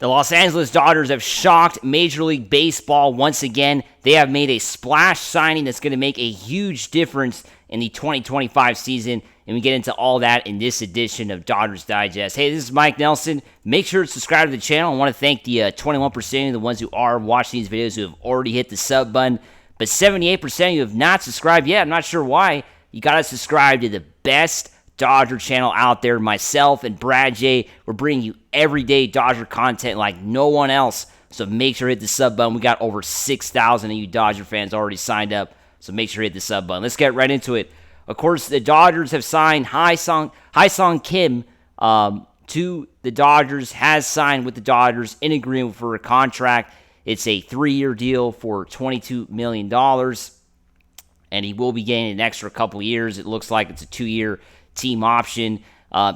The Los Angeles Dodgers have shocked Major League Baseball once again. They have made a splash signing that's going to make a huge difference in the 2025 season, and we get into all that in this edition of Dodgers Digest. Hey, this is Mike Nelson. Make sure to subscribe to the channel. I want to thank the 21% of the ones who are watching these videos who have already hit the sub button, but 78% of you have not subscribed yet. I'm not sure why. You got to subscribe to the best Dodger channel out there. Myself and Brad J, we're bringing you everyday Dodger content like no one else. So make sure to hit the sub button. We got over 6,000 of you Dodger fans already signed up. So make sure to hit the sub button. Let's get right into it. Of course, the Dodgers have signed Hyesung Kim to the Dodgers, has signed with the Dodgers in agreement for a contract. It's a 3-year deal for $22 million, and he will be getting an extra couple years. It looks like it's a 2-year team option.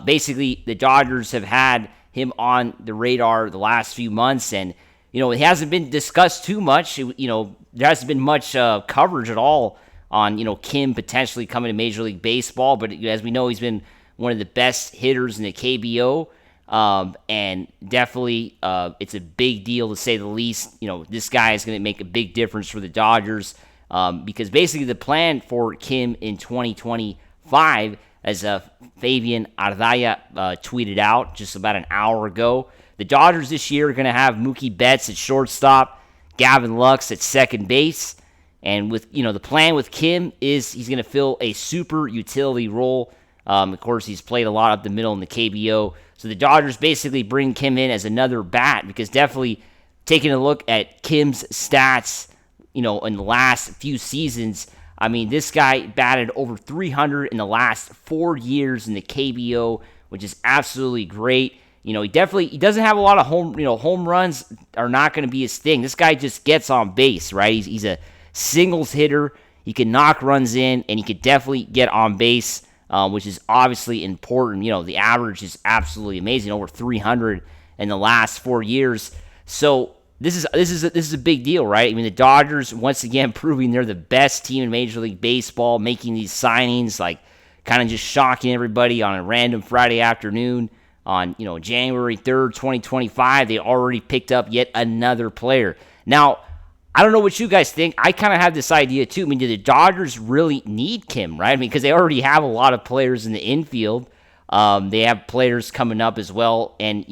Basically, the Dodgers have had him on the radar the last few months, and it hasn't been discussed too much. There hasn't been much coverage at all on Kim potentially coming to Major League Baseball. But as we know, he's been one of the best hitters in the KBO, and definitely it's a big deal to say the least. This guy is going to make a big difference for the Dodgers because basically the plan for Kim in 2025, as Fabian Ardaya tweeted out just about an hour ago, the Dodgers this year are going to have Mookie Betts at shortstop, Gavin Lux at second base, and with the plan with Kim is he's going to fill a super utility role. Of course, he's played a lot up the middle in the KBO, so the Dodgers basically bring Kim in as another bat because definitely taking a look at Kim's stats, in the last few seasons. I mean, this guy batted over 300 in the last 4 years in the KBO, which is absolutely great. He doesn't have a lot of home runs are not going to be his thing. This guy just gets on base, right? He's a singles hitter. He can knock runs in, and he could definitely get on base, which is obviously important. The average is absolutely amazing, over 300 in the last 4 years. So this is a big deal, right? I mean, the Dodgers once again proving they're the best team in Major League Baseball, making these signings, like kind of just shocking everybody on a random Friday afternoon on January 3rd, 2025. They already picked up yet another player. Now, I don't know what you guys think. I kind of have this idea too. I mean, do the Dodgers really need Kim, right? I mean, because they already have a lot of players in the infield. They have players coming up as well, and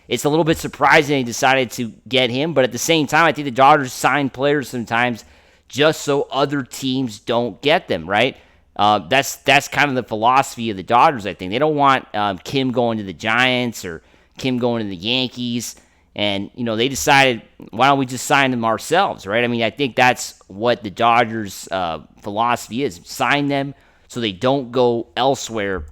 it's a little bit surprising they decided to get him, but at the same time, I think the Dodgers sign players sometimes just so other teams don't get them, right? That's kind of the philosophy of the Dodgers, I think. They don't want Kim going to the Giants or Kim going to the Yankees, and, they decided, why don't we just sign them ourselves, right? I mean, I think that's what the Dodgers' philosophy is. Sign them so they don't go elsewhere.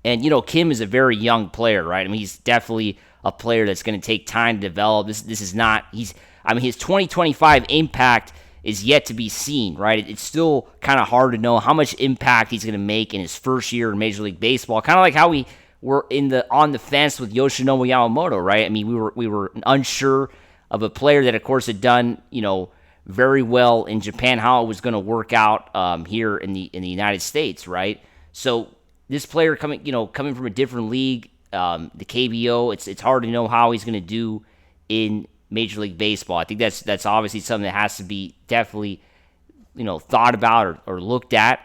And, Kim is a very young player, right? I mean, he's definitely a player that's going to take time to develop. This is not, his 2025 impact is yet to be seen, right? It's still kind of hard to know how much impact he's going to make in his first year in Major League Baseball. Kind of like how we were on the fence with Yoshinobu Yamamoto, right? I mean, we were unsure of a player that, of course, had done, very well in Japan, how it was going to work out here in the United States, right? So this player coming from a different league, the KBO, it's hard to know how he's going to do in Major League Baseball. I think that's obviously something that has to be definitely thought about or looked at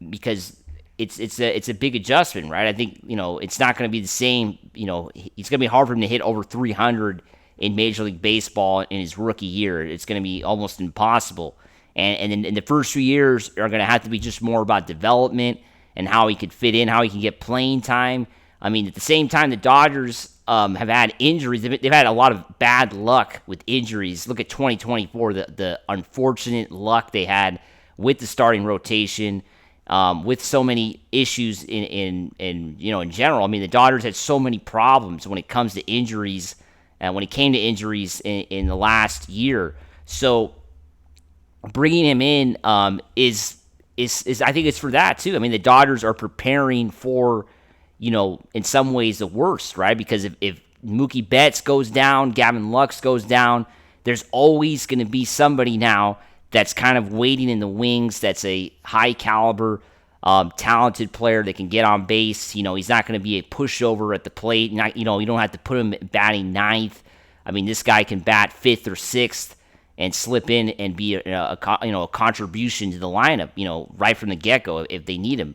because it's a big adjustment, right? I think it's not going to be the same. It's going to be hard for him to hit over 300 in Major League Baseball in his rookie year. It's going to be almost impossible. And then in the first few years are going to have to be just more about development and how he could fit in, how he can get playing time. I mean, at the same time, the Dodgers have had injuries. They've had a lot of bad luck with injuries. Look at 2024, the unfortunate luck they had with the starting rotation, with so many issues in general. I mean, the Dodgers had so many problems when it comes to injuries, and when it came to injuries in the last year. So bringing him in is I think it's for that too. I mean, the Dodgers are preparing for, in some ways the worst, right? Because if Mookie Betts goes down, Gavin Lux goes down, there's always going to be somebody now that's kind of waiting in the wings that's a high caliber talented player that can get on base. He's not going to be a pushover at the plate. You don't have to put him batting ninth. I mean, this guy can bat fifth or sixth and slip in and be a contribution to the lineup, right from the get-go if they need him.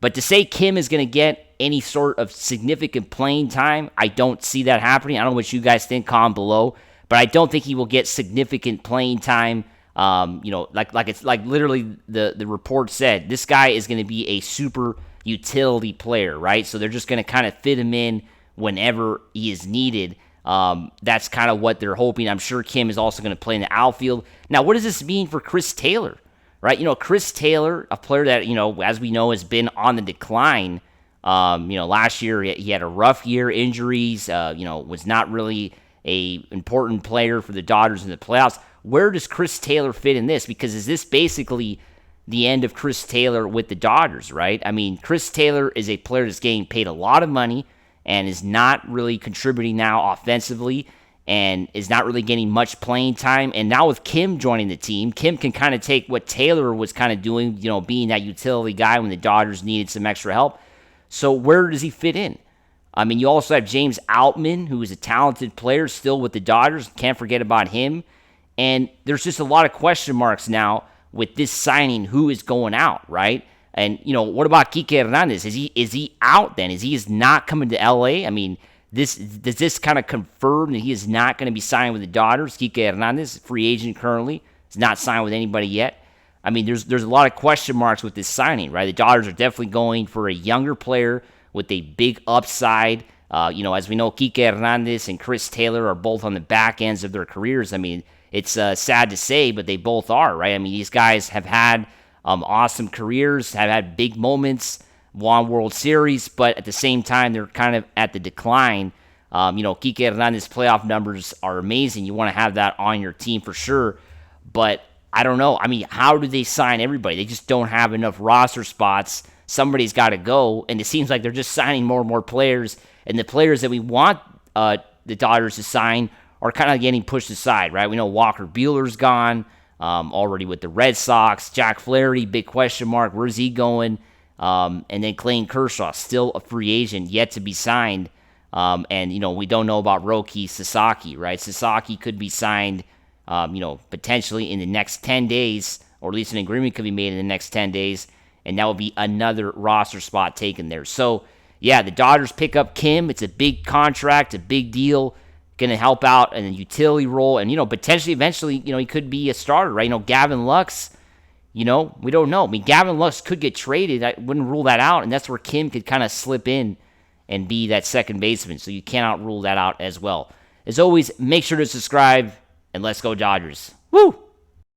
But to say Kim is going to get any sort of significant playing time, I don't see that happening. I don't know what you guys think, comment below, but I don't think he will get significant playing time. Like literally the report said, this guy is going to be a super utility player, right? So they're just going to kind of fit him in whenever he is needed. That's kind of what they're hoping. I'm sure Kim is also going to play in the outfield. Now, what does this mean for Chris Taylor? Right, Chris Taylor, a player that, as we know, has been on the decline. Last year he had a rough year, injuries, was not really a important player for the Dodgers in the playoffs. Where does Chris Taylor fit in this? Because is this basically the end of Chris Taylor with the Dodgers, right? I mean, Chris Taylor is a player that's getting paid a lot of money and is not really contributing now offensively, and is not really getting much playing time. And now with Kim joining the team, Kim can kind of take what Taylor was kind of doing, being that utility guy when the Dodgers needed some extra help. So where does he fit in? I mean, you also have James Outman, who is a talented player still with the Dodgers. Can't forget about him. And there's just a lot of question marks now with this signing, who is going out, right? And, what about Kike Hernandez? Is he out then? Is he not coming to LA? I mean, does this kind of confirm that he is not going to be signed with the Dodgers? Kike Hernandez, free agent currently, is not signed with anybody yet. I mean, there's a lot of question marks with this signing, right? The Dodgers are definitely going for a younger player with a big upside. As we know, Kike Hernandez and Chris Taylor are both on the back ends of their careers. I mean, it's sad to say, but they both are, right? I mean, these guys have had awesome careers, have had big moments, won World Series, but at the same time, they're kind of at the decline. Kike Hernandez's playoff numbers are amazing. You want to have that on your team for sure, but I don't know. I mean, how do they sign everybody? They just don't have enough roster spots. Somebody's got to go, and it seems like they're just signing more and more players, and the players that we want the Dodgers to sign are kind of getting pushed aside, right? We know Walker Buehler's gone already with the Red Sox. Jack Flaherty, big question mark. Where's he going? And then Clayton Kershaw, still a free agent, yet to be signed. And we don't know about Roki Sasaki, right? Sasaki could be signed, potentially in the next 10 days, or at least an agreement could be made in the next 10 days, and that would be another roster spot taken there. So, yeah, the Dodgers pick up Kim. It's a big contract, a big deal, going to help out in a utility role, and, potentially, eventually, he could be a starter, right? Gavin Lux, we don't know. I mean, Gavin Lux could get traded. I wouldn't rule that out, and that's where Kim could kind of slip in and be that second baseman, so you cannot rule that out as well. As always, make sure to subscribe, and let's go Dodgers. Woo!